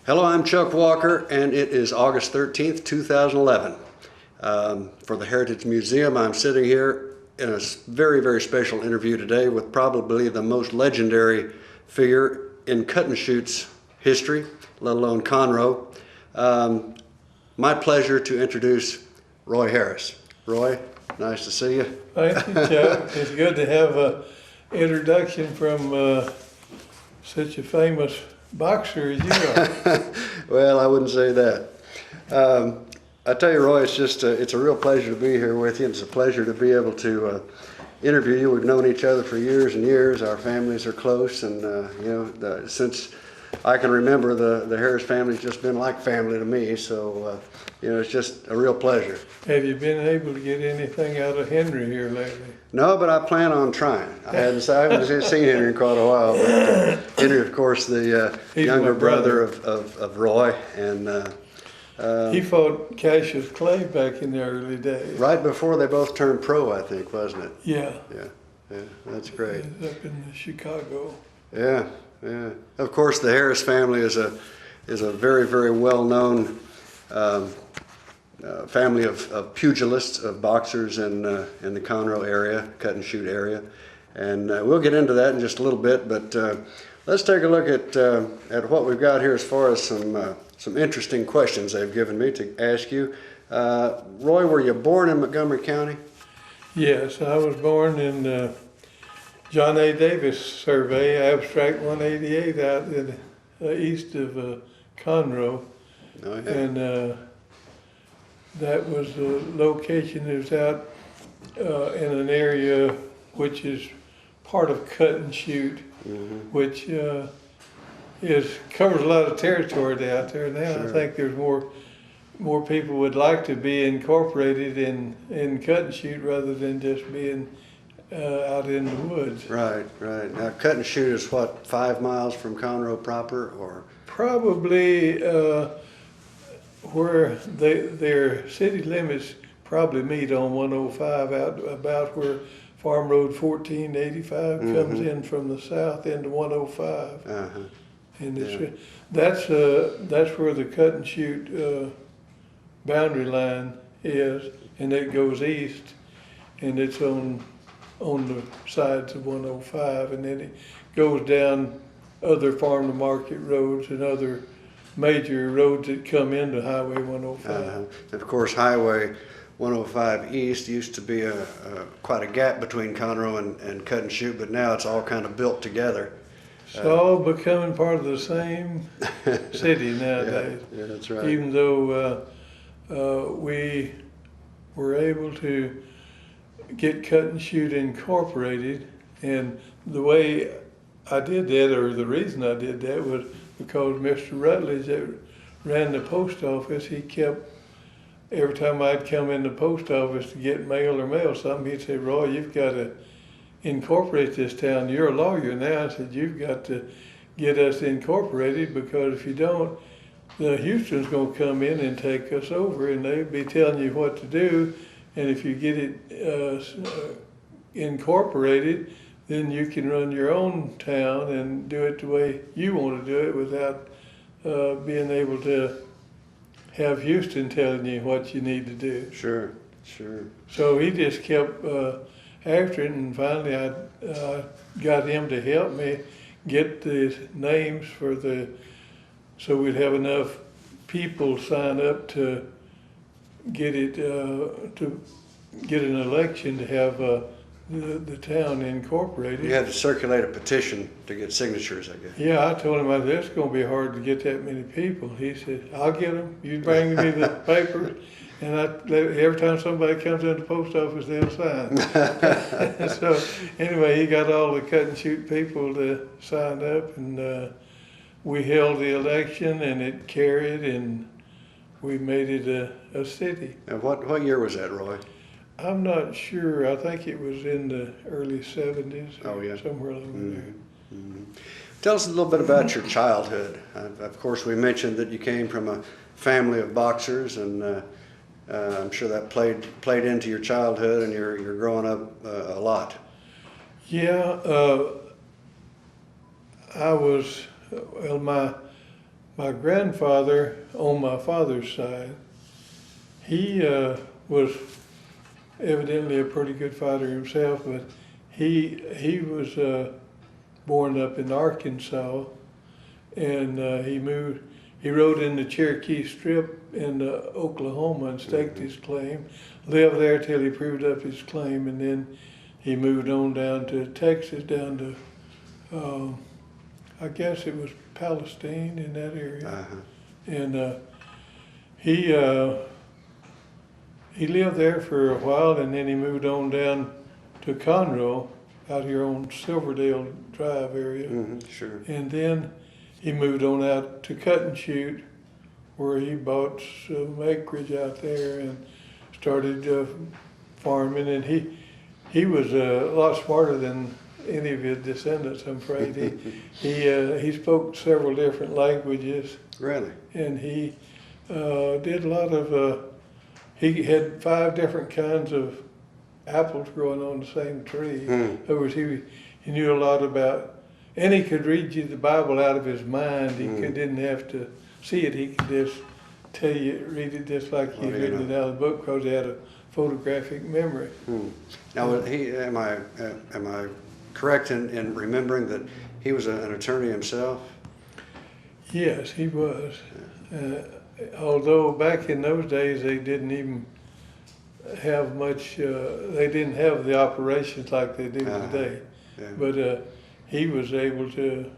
Hello, I'm Chuck Walker, and it is August 13th, 2011. For the Heritage Museum, I'm sitting here in a very, very special interview today with probably the most legendary figure in Cut-N-Shoot's history, let alone Conroe. My pleasure to introduce Roy Harris. Roy, nice to see you. Thank you, Chuck. It's good to have an introduction from such a famous boxer as you are. Well, I wouldn't say that. I tell you, Roy, it's a real pleasure to be here with you. It's a pleasure to be able to interview you. We've known each other for years and years. Our families are close, and since I can remember, the Harris family's just been like family to me. So it's just a real pleasure. Have you been able to get anything out of Henry here lately? No, but I plan on trying. I haven't seen Henry in quite a while. But Henry, of course, the younger brother of Roy, and he fought Cassius Clay back in the early days. Right before they both turned pro, I think, wasn't it? Yeah. Yeah, that's great. Up in Chicago. Yeah. Of course, the Harris family is a very, very well-known family of pugilists, of boxers in the Conroe area, Cut-N-Shoot area, and we'll get into that in just a little bit. But let's take a look at what we've got here as far as some interesting questions they've given me to ask you. Roy, were you born in Montgomery County? Yes, I was born in John A. Davis Survey, Abstract 188, out in east of Conroe. Oh, yeah. And that was the location. It was out in an area which is part of Cut-N-Shoot, which covers a lot of territory out there now. Sure. I think there's more people would like to be incorporated in Cut-N-Shoot rather than just being out in the woods. Right. Now, Cut-N-Shoot is what, 5 miles from Conroe proper, or? Probably where their city limits probably meet on 105, out about where Farm Road 1485 comes in from the south into 105. And that's where the Cut-N-Shoot boundary line is, and it goes east, and it's on the sides of 105, and then it goes down other farm to market roads and other major roads that come into Highway 105. Of course, Highway 105 East used to be quite a gap between Conroe and Cut-N-Shoot, but now it's all kind of built together. It's all becoming part of the same city nowadays. Yeah, that's right. Even though we were able to get Cut-N-Shoot incorporated, and the way I did that, or the reason I did that, was because Mr. Rutledge that ran the post office, he kept, every time I'd come in the post office to get mail or mail something, he'd say, "Roy, you've got to incorporate this town. You're a lawyer now." I said, "You've got to get us incorporated, because if you don't, the Houston's going to come in and take us over, and they'll be telling you what to do. And if you get it incorporated, then you can run your own town and do it the way you want to do it without being able to have Houston telling you what you need to do." Sure. So he just kept after it, and finally I got him to help me get the names so we'd have enough people sign up to get it to get an election to have the town incorporated. You had to circulate a petition to get signatures, I guess. Yeah, I told him, it's going to be hard to get that many people. He said, "I'll get them. You bring me the papers, and every time somebody comes in the post office, they'll sign." So anyway, he got all the Cut-N-Shoot people to sign up, and we held the election, and it carried, and we made it a city. And what year was that, Roy? I'm not sure. I think it was in the early 70s. Oh, yeah. Somewhere along there. Tell us a little bit about your childhood. Of course, we mentioned that you came from a family of boxers, and I'm sure that played into your childhood and your growing up a lot. Yeah, I was, well, My grandfather on my father's side, he was evidently a pretty good fighter himself, but he was born up in Arkansas, and he rode in the Cherokee Strip in Oklahoma and staked his claim, lived there till he proved up his claim, and then he moved on down to Texas, down to, I guess it was Palestine in that area. Uh-huh. And he lived there for a while, and then he moved on down to Conroe, out here on Silverdale Drive area. Sure. And then he moved on out to Cut and Shoot, where he bought some acreage out there and started farming. And he was a lot smarter than any of his descendants, I'm afraid. He spoke several different languages. Really? And he did a lot of, he had 5 different kinds of apples growing on the same tree. In other words, he knew a lot about, and he could read you the Bible out of his mind. He didn't have to see it. He could just tell you, read it just like he'd written it out of the book, because he had a photographic memory. Now, am I correct in remembering that he was an attorney himself? Yes, he was. Although back in those days they didn't even have much, they didn't have the operations like they do today. Yeah. But he was able to,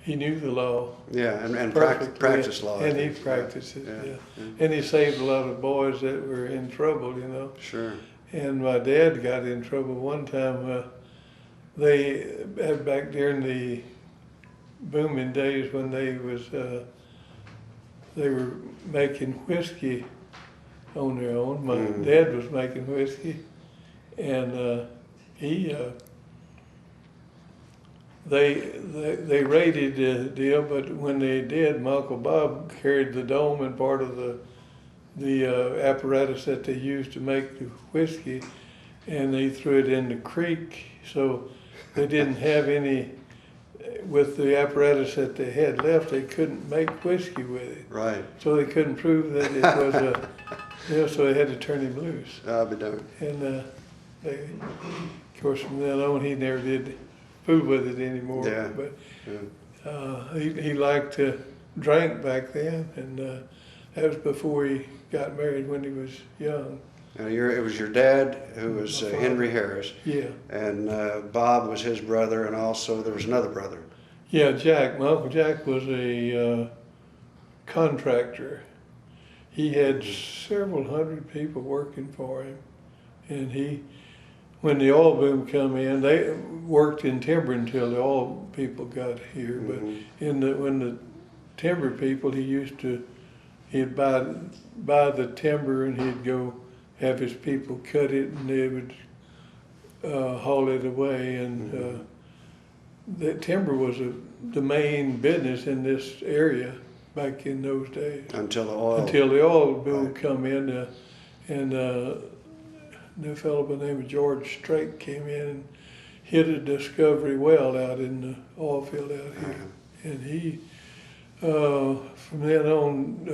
he knew the law. Yeah, and perfectly, practice law. And he practiced it, yeah. And he saved a lot of boys that were in trouble, you know. Sure. And my dad got in trouble one time. They had back during the booming days when they were making whiskey on their own. My dad was making whiskey, and they raided the deal. But when they did, my Uncle Bob carried the dome and part of the apparatus that they used to make the whiskey, and they threw it in the creek. So they didn't have any. With the apparatus that they had left, they couldn't make whiskey with it. Right. So they couldn't prove that it was so they had to turn him loose. I'll be done. And of course, from then on, he never did fool with it anymore. Yeah. But Yeah. he liked to drink back then, and that was before he got married when he was young. Now it was your dad who was Henry Harris. Yeah. And Bob was his brother, and also there was another brother. Yeah, Jack. My Uncle Jack was a contractor. He had several hundred people working for him, and when the oil boom come in, they worked in timber until the oil people got here. But when the timber people, he'd buy the timber, and he'd go have his people cut it, and they would haul it away. And the timber was the main business in this area back in those days. Until the oil boom come in, and a fellow by the name of George Strait came in and hit a discovery well out in the oil field out here. And he, from then on,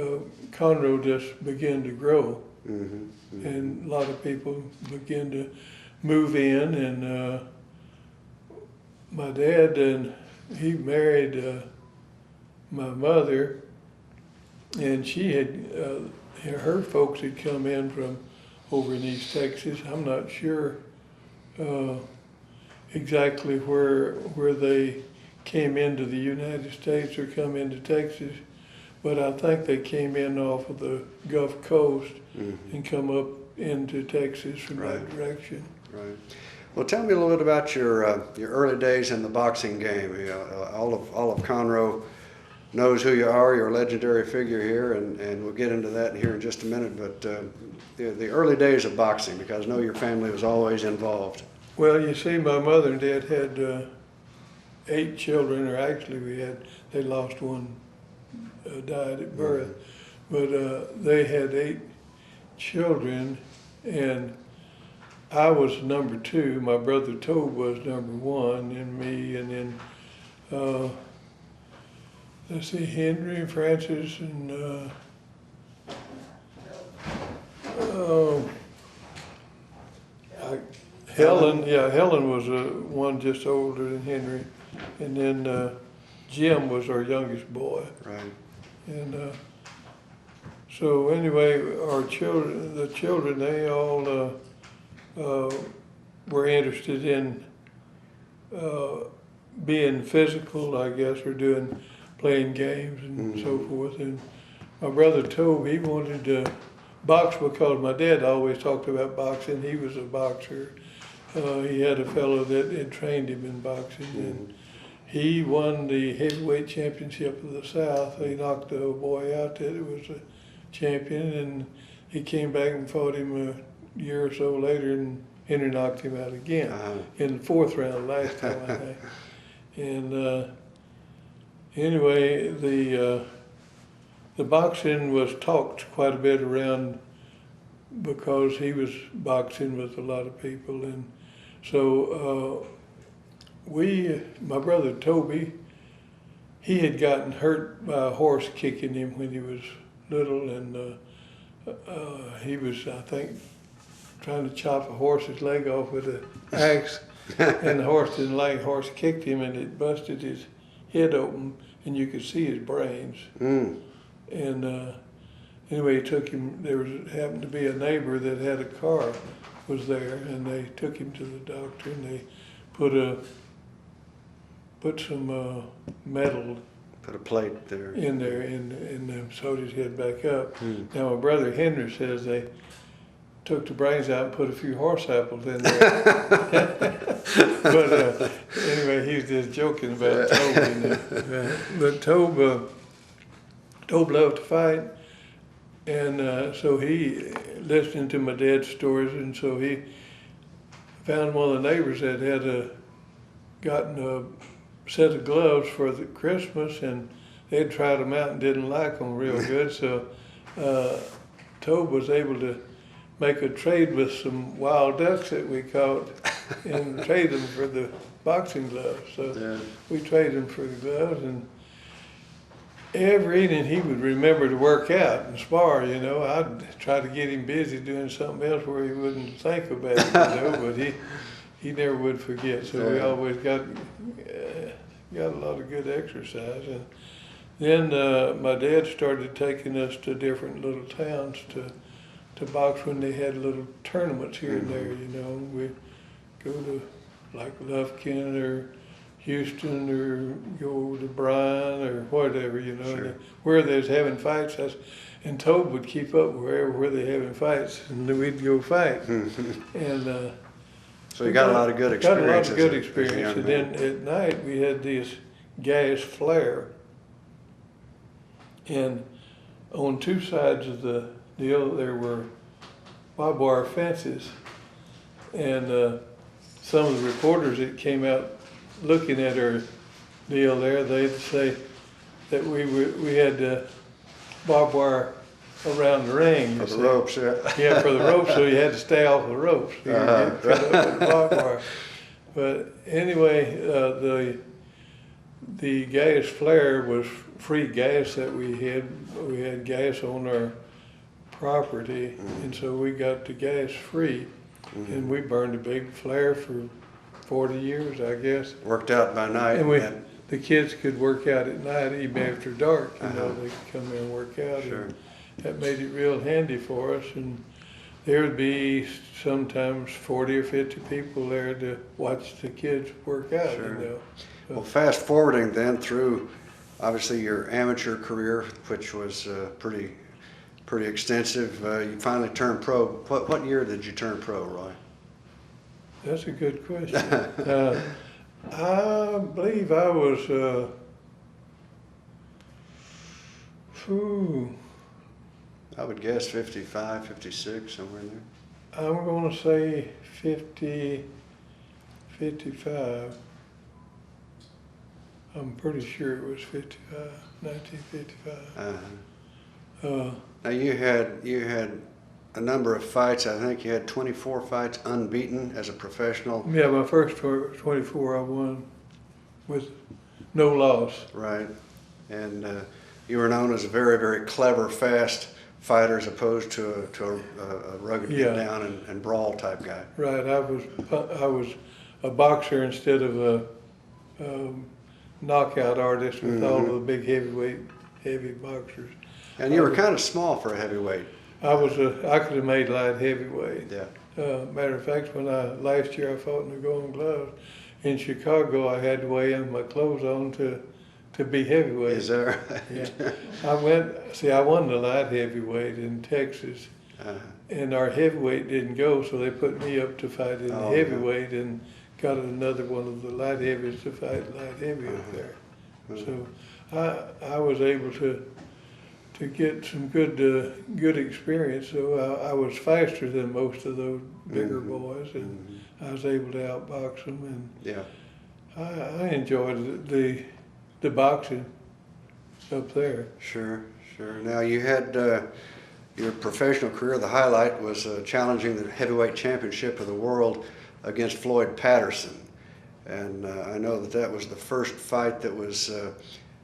Conroe just began to grow. And a lot of people began to move in, and my dad, and he married my mother, and she had, her folks had come in from over in East Texas. I'm not sure exactly where they came into the United States or come into Texas, but I think they came in off of the Gulf Coast and come up into Texas from that direction. Right. Well, tell me a little bit about your early days in the boxing game. You know, all of Conroe knows who you are. You're a legendary figure here, and we'll get into that here in just a minute. But the early days of boxing, because I know your family was always involved. Well, you see, my mother and dad had 8 children, or actually they lost one, died at birth, but they had 8 children, and I was number 2. My brother Tobe was number 1, and me, and then let's see, Henry and Francis and Helen. Yeah, Helen was one just older than Henry, and then Jim was our youngest boy. Right. And so anyway, the children, they all were interested in being physical, I guess, or playing games and so forth. And my brother Tobe, he wanted to box because my dad always talked about boxing. He was a boxer. He had a fellow that had trained him in boxing, and he won the heavyweight championship of the South. He knocked a boy out that was a champion, and he came back and fought him a year or so later, and Henry knocked him out again in the fourth round last time, I think. And anyway, the boxing was talked quite a bit around because he was boxing with a lot of people, and so my brother Toby, he had gotten hurt by a horse kicking him when he was little, and he was, I think, trying to chop a horse's leg off with an axe, and the horse didn't like. The horse kicked him, and it busted his head open, and you could see his brains. And anyway, he took him. Happened to be a neighbor that had a car, was there, and they took him to the doctor, and they put some metal. Put a plate there. In there, and sewed his head back up. Now my brother Henry says they took the brains out and put a few horse apples in there. But anyway, he was just joking about Tobe. But Tobe loved to fight, and so he listened to my dad's stories, and so he found one of the neighbors that had gotten a set of gloves for the Christmas, and they'd tried them out and didn't like them real good. So Tobe was able to make a trade with some wild ducks that we caught and trade them for the boxing gloves. So we traded them for the gloves, and every evening he would remember to work out and spar, you know. I'd try to get him busy doing something else where he wouldn't think about it, you know, but he never would forget. So we always got a lot of good exercise. And then my dad started taking us to different little towns to box when they had little tournaments here and there, you know. We'd go to like Lufkin or Houston or go to Bryan or whatever, you know. Sure. Where they was having fights, and Tobe would keep up where they having fights, and then we'd go fight. And so you got a lot of good experience. Got a lot of good experience. And then at night we had this gas flare, and on two sides of the deal there were barbed wire fences, and some of the reporters that came out looking at our deal there, they'd say that we had barbed wire around the ring. For the ropes, yeah. Yeah, for the ropes, so you had to stay off the ropes. You get cut up with the barbed wire. But anyway, the gas flare was free gas that we had. We had gas on our property, and so we got the gas free, and we burned a big flare for 40 years, I guess. Worked out by night. And the kids could work out at night, even after dark, you know, they could come there and work out. Sure. And that made it real handy for us. And there would be sometimes 40 or 50 people there to watch the kids work out, Sure. you know. So, well, fast forwarding then through, obviously, your amateur career, which was pretty extensive. You finally turned pro. What year did you turn pro, Roy? that's a good question. I believe I was, I would guess 55, 56, somewhere in there. I'm going to say 55. I'm pretty sure it was 1955. Now you had a number of fights. I think you had 24 fights unbeaten as a professional. Yeah, my first 24 I won with no loss. Right. and you were known as a very, very clever, fast fighter as opposed to a rugged Yeah. get down and brawl type guy. Right, I was a boxer instead of a knockout artist with all of the big heavy boxers. And you were kind of small for a heavyweight. I could have made light heavyweight. Yeah. Matter of fact, last year I fought in the Golden Gloves in Chicago, I had to weigh in my clothes on to be heavyweight. Is that right? Yeah. I won the light heavyweight in Texas, and our heavyweight didn't go, so they put me up to fight in the heavyweight and got another one of the light heavies to fight light heavy up there. So I was able to get some good experience. So I was faster than most of those bigger boys, and I was able to outbox them. And Yeah. I enjoyed the boxing up there. Sure, sure. Now you had your professional career. The highlight was challenging the heavyweight championship of the world against Floyd Patterson, and I know that was the first fight that was.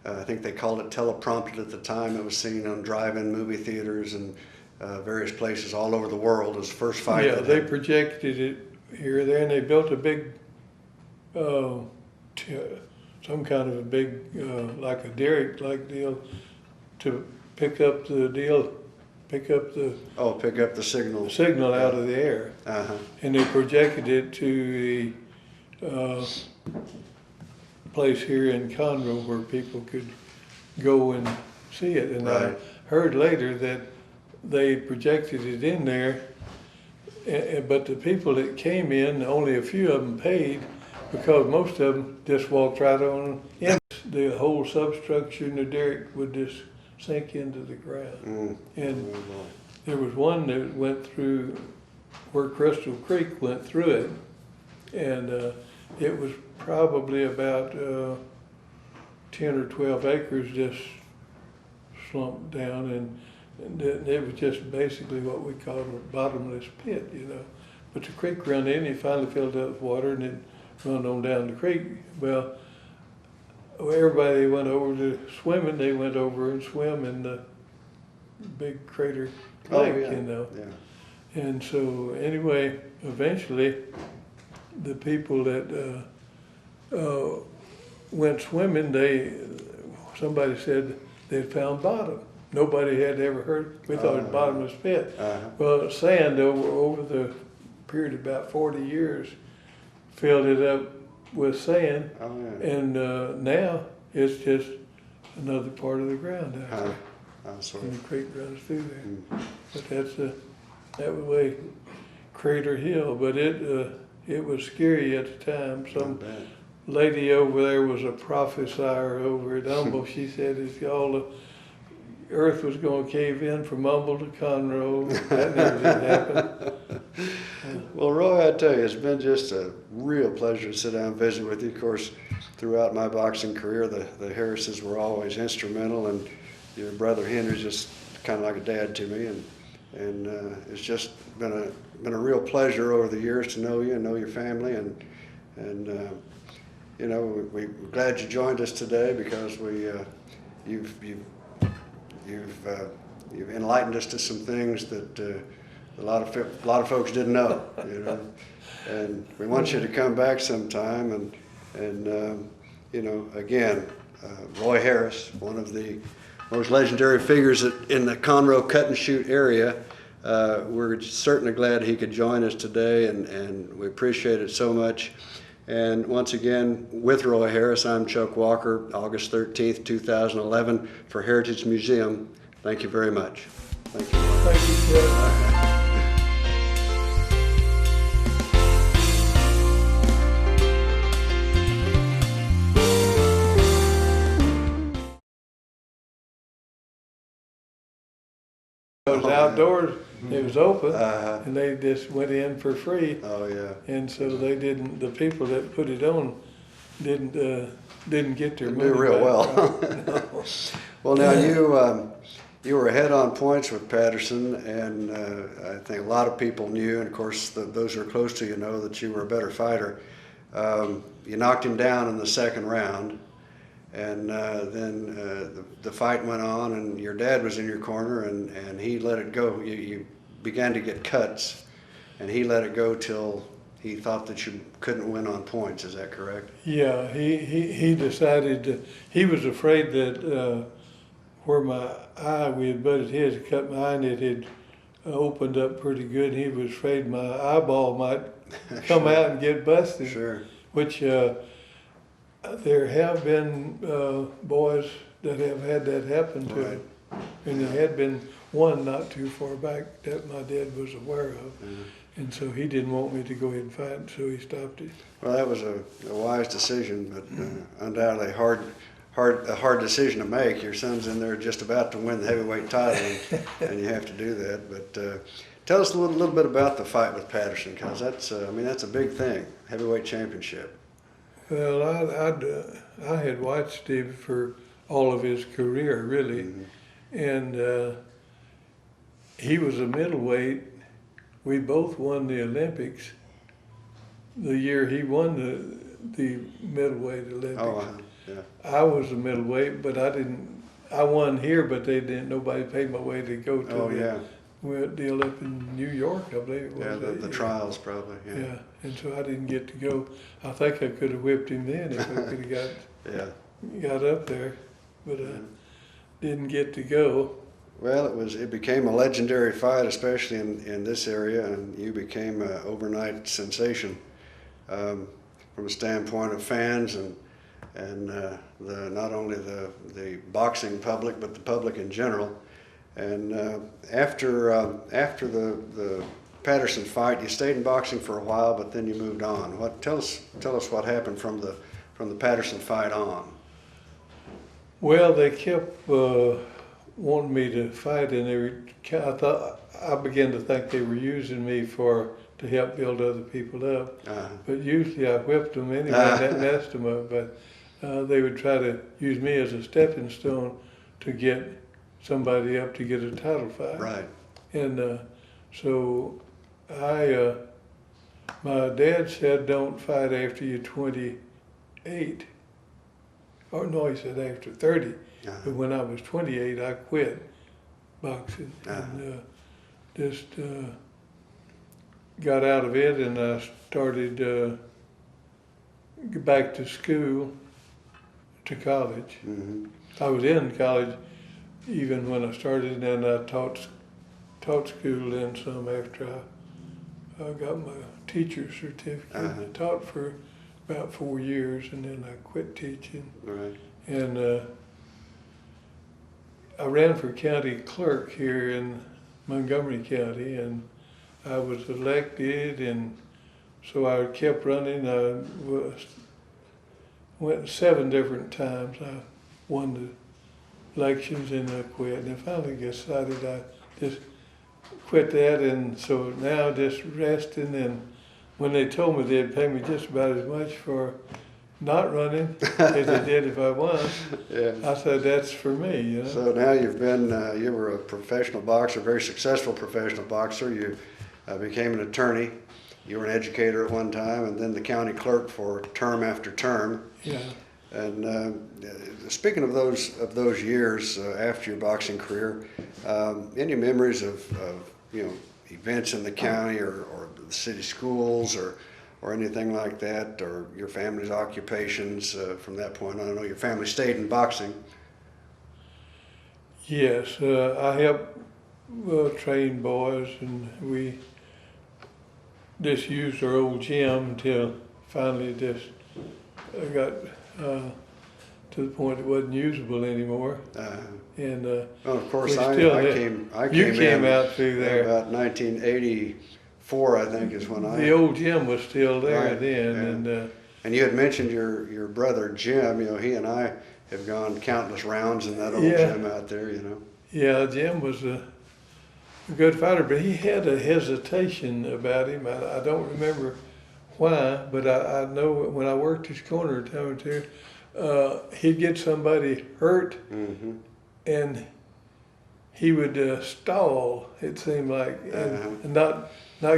I think they called it teleprompted at the time. It was seen on drive-in movie theaters and various places all over the world as the first fight. Yeah, they projected it here, there, and they built a big, some kind of a big, like a derrick-like deal to pick up the pick up the signal. signal out of the air. Uh-huh. And they projected it to the place here in Conroe where people could go and see it. And Right. I heard later that they projected it in there, but the people that came in, only a few of them paid because most of them just walked right on in. The whole substructure in the derrick would just sink into the ground. And there was one that went through where Crystal Creek went through it, and it was probably about 10 or 12 acres just slumped down, and it was just basically what we call a bottomless pit, you know. But the creek run in, it finally filled up with water, and it run on down the creek. Well, everybody went over to swimming. They went over and swim in the big crater lake, you know. Yeah. And so anyway, eventually, the people that went swimming, somebody said they'd found bottom. Nobody had ever heard. We thought it was bottomless pit. Well, sand over the period of about 40 years filled it up with sand, and now it's just another part of the ground out there. And the creek runs through there. But that way, Crater Hill. But it was scary at the time. Some lady over there was a prophesier over at Humble. She said if all the earth was going to cave in from Humble to Conroe. That never did happen. Well, Roy, I tell you, it's been just a real pleasure to sit down and visit with you. Of course, throughout my boxing career, the Harrises were always instrumental, and your brother Henry's just kind of like a dad to me, and it's just been a real pleasure over the years to know you and know your family, and you know, we're glad you joined us today because you've enlightened us to some things that a lot of folks didn't know, you know, and we want you to come back sometime and you know, again, Roy Harris, one of the most legendary figures in the Conroe cut and shoot area. We're certainly glad he could join us today, and we appreciate it so much. And once again, with Roy Harris, I'm Chuck Walker, August 13th, 2011, for Heritage Museum. Thank you very much. Thank you. Thank you, Jeff. It was outdoors, it was open, and they just went in for free. Oh, yeah. And so they didn't, the people that put it on didn't get their money Do real back. well. Well, now you were ahead on points with Patterson, and I think a lot of people knew, and of course those who are close to you know that you were a better fighter. You knocked him down in the second round, and then the fight went on, and your dad was in your corner, and he let it go. You began to get cuts, and he let it go till he thought that you couldn't win on points. Is that correct? Yeah, he decided to, he was afraid that where my eye, we had butted heads, cut my eye, and it had opened up pretty good. He was afraid my eyeball might come Sure. out and get busted, Sure. which there have been boys that have had that happen to Right. them. And there had been one not too far back that my dad was aware of. And so he didn't want me to go ahead and fight, so he stopped it. Well, that was a wise decision, but undoubtedly a hard decision to make. Your son's in there just about to win the heavyweight title, and you have to do that. But tell us a little bit about the fight with Patterson, because that's that's a big thing, heavyweight championship. Well, I had watched Steve for all of his career, really, and he was a middleweight. We both won the Olympics the year he won the middleweight Olympics. Oh, yeah. I was a middleweight, but I won here, but they didn't. Nobody paid my way to go to Oh, yeah. the Olympic in New York, I believe it was. Yeah, that the year. trials probably. Yeah. Yeah, and so I didn't get to go. I think I could have whipped him then if I could have Yeah. got up there, but didn't get to go. Well, it became a legendary fight, especially in this area, and you became an overnight sensation from a standpoint of fans and not only the boxing public but the public in general. And after the Patterson fight, you stayed in boxing for a while, but then you moved on. Tell us what happened from the Patterson fight on. Well, they kept wanting me to fight, and I began to think they were using me to help build other people up. But usually I whipped them anyway, and messed them up. But they would try to use me as a stepping stone to get somebody up to get a title fight. Right. And so my dad said, don't fight after you're 28. Or no, he said after 30. But when I was 28, I quit boxing and just got out of it, and I started back to school, to college. Mm-hmm. I was in college even when I started, and I taught school then some after I got my teacher's certificate. I taught for about 4 years, and then I quit teaching. Right. And I ran for county clerk here in Montgomery County, and I was elected, and so I kept running. I went 7 different times. I won the elections, and I quit. And I finally decided I just quit that, and so now just resting. And when they told me they'd pay me just about as much for not running as they did if I won, Yeah. I said, that's for me, you know. So now you were a professional boxer, very successful professional boxer. You became an attorney. You were an educator at one time, and then the county clerk for term after term. Yeah. And speaking of those years after your boxing career, any memories of events in the county or the city schools or anything like that, or your family's occupations from that point on? I know your family stayed in boxing. Yes, I helped train boys, and we just used our old gym until finally just got to the point it wasn't usable anymore. And Well, of course, we I still came you came in out through there. about 1984, I think, is when The old gym was still there Right, then, yeah. and And you had mentioned your brother Jim. He and I have gone countless rounds in that old Yeah. gym out there. yeah, Jim was a good fighter, but he had a hesitation about him. I don't remember why, but I know when I worked his corner a time or two, he'd get somebody hurt, Mm-hmm. and he would stall, it seemed like, and not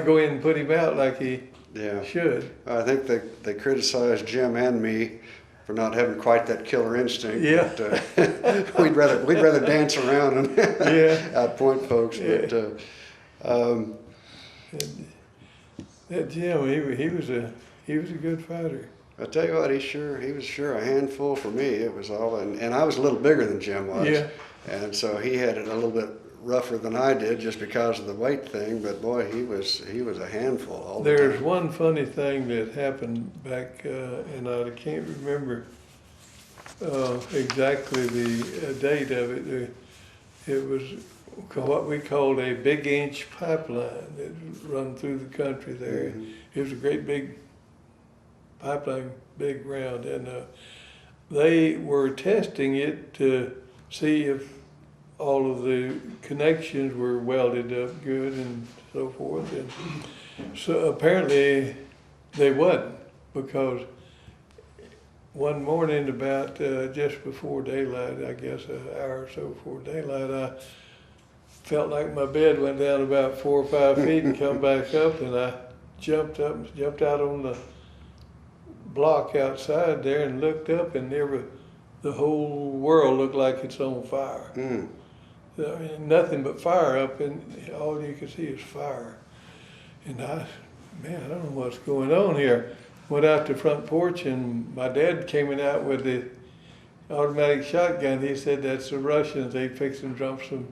go in and put him out like he Yeah. should. I think they criticized Jim and me for not having quite that killer instinct. Yeah. But, we'd rather dance around and outpoint folks. Yeah. But That Jim, he was a good fighter. I tell you what, he was sure a handful for me. It was all, and I was a little bigger than Jim was. Yeah. And so he had it a little bit rougher than I did just because of the weight thing. But boy, he was a handful all the There's time. one funny thing that happened back, and I can't remember exactly the date of it. It was what we called a big inch pipeline that run through the country there. Mhm. It was a great big pipeline, big round, and they were testing it to see if all of the connections were welded up good and so forth. And so apparently they wasn't, because one morning about just before daylight, I guess an hour or so before daylight, I felt like my bed went down about 4 or 5 feet and come back up, and I jumped out on the block outside there and looked up, and the whole world looked like it's on fire. Mm. I mean, nothing but fire up, and all you could see is fire. And I don't know what's going on here. Went out to the front porch, and my dad came out with the automatic shotgun. He said, "That's the Russians. They fixed and drop some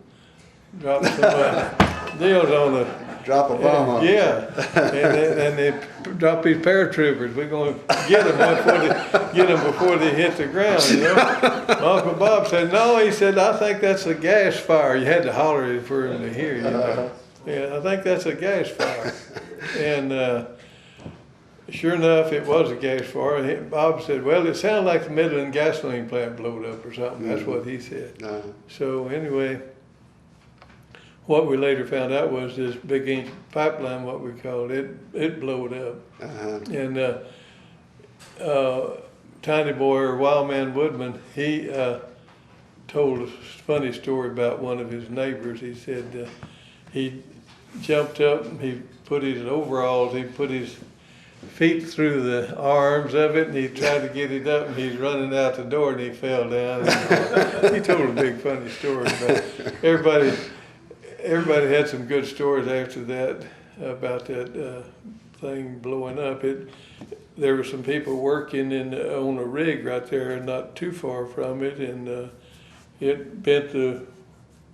deals on the." Drop a bomb on. Yeah, and they drop these paratroopers. We're going to get them before they hit the ground. You know, my Uncle Bob said, "No," he said, "I think that's a gas fire." You had to holler for him to hear. You know, yeah, I think that's a gas fire. And sure enough, it was a gas fire. Bob said, "Well, it sounded like the Midland gasoline plant blowed up or something." That's what he said. So anyway. What we later found out was this big inch pipeline, what we called it, it blowed up. And Tiny Boy, or Wild Man Woodman, he told a funny story about one of his neighbors. He said he jumped up, and he put his overalls, he put his feet through the arms of it, and he tried to get it up, and he's running out the door, and he fell down. And he told a big funny story about everybody had some good stories after that about that thing blowing up. There were some people working on a rig right there, not too far from it, and it bent the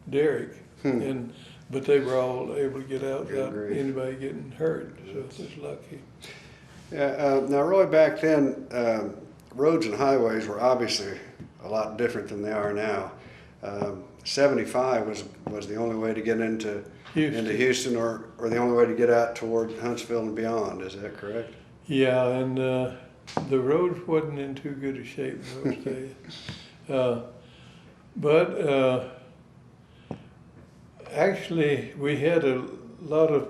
derrick. But they were all able to get out without anybody getting hurt, so it was lucky. Yeah. Now, Roy, back then, roads and highways were obviously a lot different than they are now. 75 was the only way to get into Houston, or the only way to get out toward Huntsville and beyond. Is that correct? Yeah, and the roads wasn't in too good a shape in those days. But actually, we had a lot of,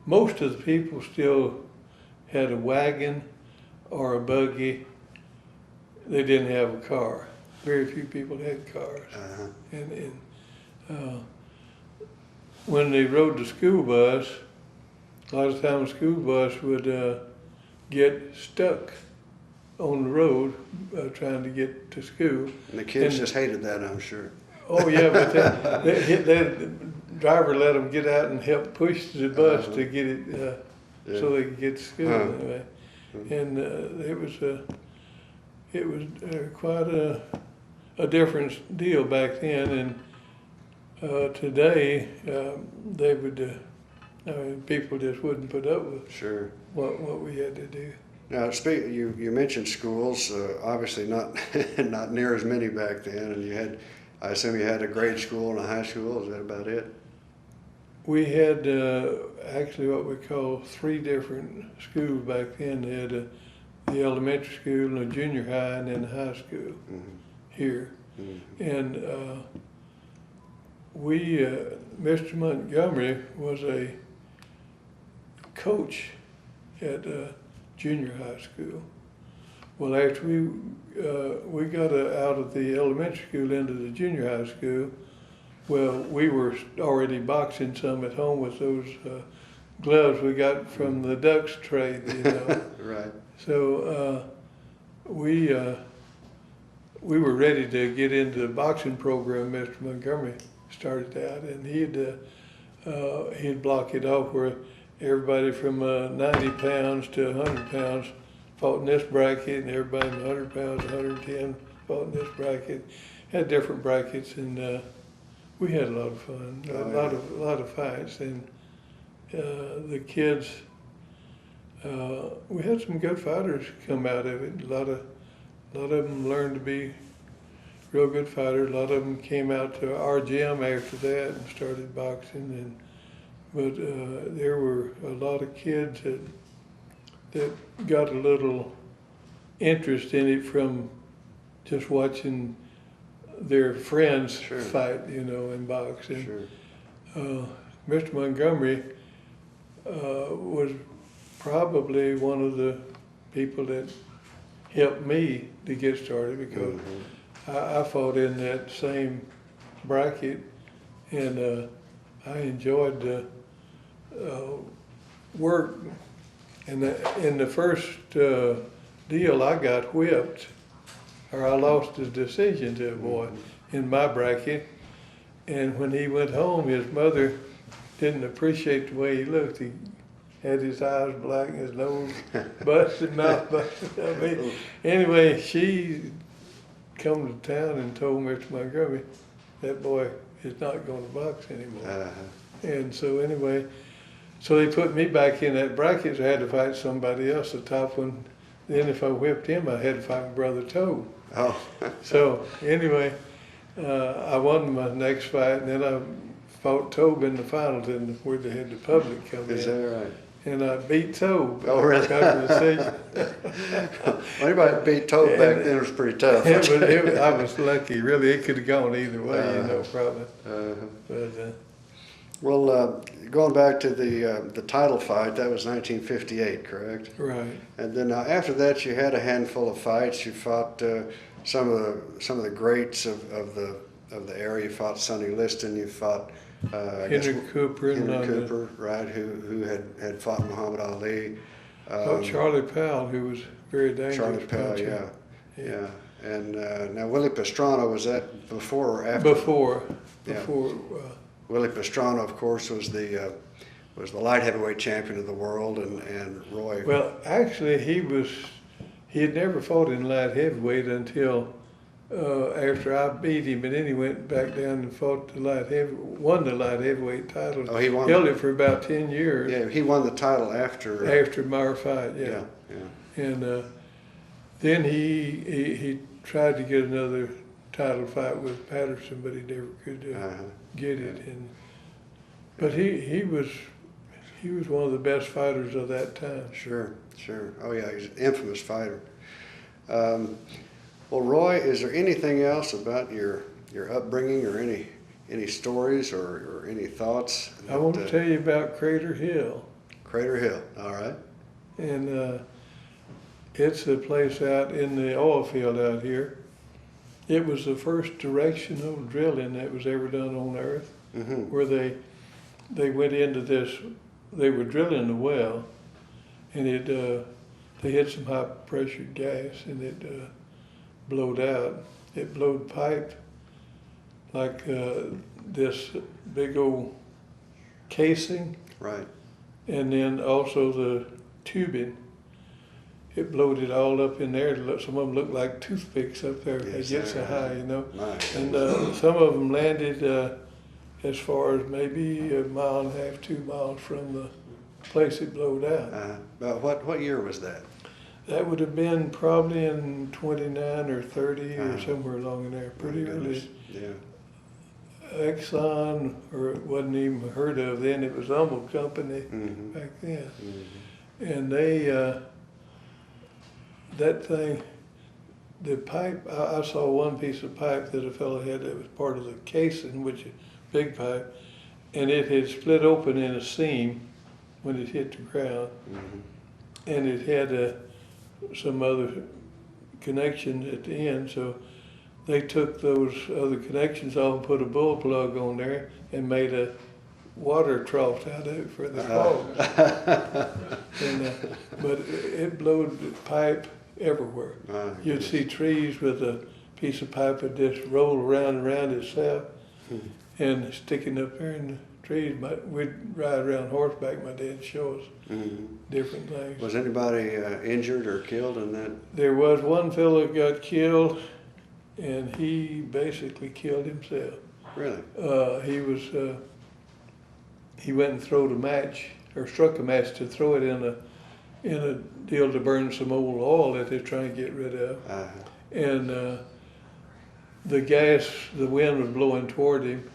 most of the people still had a wagon or a buggy. They didn't have a car. Very few people had cars. And when they rode the school bus, a lot of times the school bus would get stuck on the road trying to get to school. And the kids just hated that, I'm sure. Oh yeah, but the driver let them get out and help push the bus to get it so they could get to school anyway. And it was quite a different deal back then, and today they would people just wouldn't put up with what we had to do. Now, you mentioned schools. Obviously, not not near as many back then, and I assume you had a grade school and a high school. Is that about it? We had actually what we call 3 different schools back then. They had the elementary school and a junior high, and then the high school here. And Mr. Montgomery was a coach at junior high school. Well, after we got out of the elementary school into the junior high school, well, we were already boxing some at home with those gloves we got from the Ducks trade, you know. Right. So we we were ready to get into the boxing program. Mr. Montgomery started out, and he'd block it off where everybody from 90 pounds to 100 pounds fought in this bracket, and everybody from 100 pounds to 110 fought in this bracket. Had different brackets, and we had a lot of fun, a lot of fights, and the kids. We had some good fighters come out of it. A lot of them learned to be real good fighters. A lot of them came out to our gym after that and started boxing. But there were a lot of kids that got a little interest in it from just watching their friends fight, in boxing. Sure. Mr. Montgomery was probably one of the people that helped me to get started, because I fought in that same bracket, and I enjoyed the work. And in the first deal, I got whipped, or I lost the decision to a boy in my bracket. And when he went home, his mother didn't appreciate the way he looked. He had his eyes black and his nose busted, mouth busted. Anyway, she come to town and told Mr. Montgomery, that boy is not going to box anymore. And so anyway, so they put me back in that bracket, so I had to fight somebody else, the top one. Then if I whipped him, I had to fight my brother Tobe. Oh. So anyway, I won my next fight, and then I fought Tobe in the finals, and where they had the public come in. Is that right? And I beat Tobe. Oh, really? Got the decision. Well, anybody beat Tobe back then was pretty tough. I was lucky, really. It could have gone either way, probably. But, well, going back to the title fight, that was 1958, correct? right. And then after that, you had a handful of fights. You fought some of the greats of the area. You fought Sonny Liston. You fought Henry Cooper. Henry Cooper, right? Who had fought Muhammad Ali. Charlie Powell, who was very dangerous. Charlie Powell, yeah. And now Willie Pastrana, was that before or after? Before. Willie Pastrana, of course, was the light heavyweight champion of the world, and Roy. Well, actually, he had never fought in light heavyweight until after I beat him, and then he went back down and fought won the light heavyweight title. Oh, he won. Held it for about 10 years. Yeah, he won the title after. After my fight, yeah. And then he tried to get another title fight with Patterson, but he never could get it. But he was one of the best fighters of that time. Sure. Oh yeah, he's an infamous fighter. Well, Roy, is there anything else about your upbringing, or any stories or any thoughts? I want to tell you about Crater Hill. Crater Hill, all right. And it's a place out in the oil field out here. It was the first directional drilling that was ever done on Earth, where they went into this. They were drilling a well, and they had some high pressure gas, and it blowed out. It blowed pipe like this big old casing, right, and then also the tubing. It blowed it all up in there. Some of them looked like toothpicks up there. They get so high, Nice. And some of them landed as far as maybe 1.5 miles, 2 miles from the place it blowed out. About what year was that? That would have been probably in 29 or 30 or somewhere along in there. Pretty early. Yeah. Exxon, or it wasn't even heard of then. It was Humble Company back then. And they, that thing, the pipe, I saw one piece of pipe that a fellow had that was part of the casing, which is big pipe, and it had split open in a seam when it hit the ground. And it had some other connection at the end, so they took those other connections off and put a bull plug on there and made a water trough out of it for the frogs. But it blowed the pipe everywhere. You'd see trees with a piece of pipe would just roll around and around itself and sticking up there in the trees. We'd ride around horseback. My dad show us different things. Was anybody injured or killed in that? There was one fellow got killed, and he basically killed himself. Really? He went and throwed a match, or struck a match to throw it in a deal to burn some old oil that they're trying to get rid of. And the gas, the wind was blowing toward him,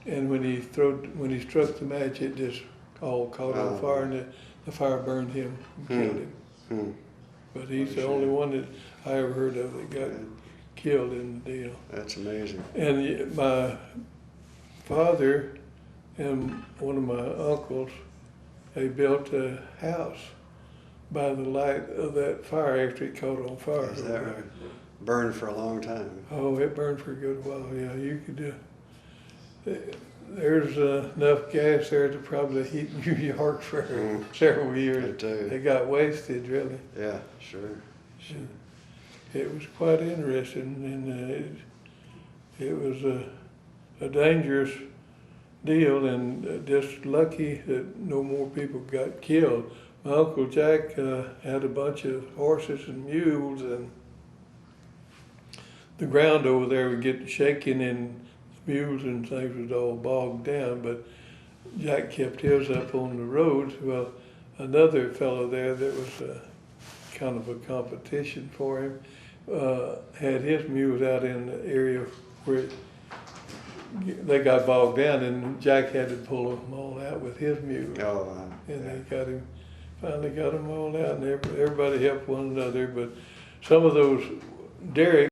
and when he struck the match, it just all caught on fire, and the fire burned him and killed him. But he's the only one that I ever heard of that got killed in the deal. That's amazing. And my father and one of my uncles, they built a house by the light of that fire after it caught on fire. Is that right? Burned for a long time. Oh, it burned for a good while. Yeah, you could. There's enough gas there to probably heat New York for several years. It got wasted, really. Yeah, sure. It was quite interesting, and it was a dangerous deal, and just lucky that no more people got killed. My Uncle Jack had a bunch of horses and mules, and the ground over there would get shaking, and the mules and things was all bogged down, but Jack kept his up on the roads. Well, another fellow there that was kind of a competition for him had his mules out in the area where they got bogged down, and Jack had to pull them all out with his mules. And they finally got them all out, and everybody helped one another. But some of those derricks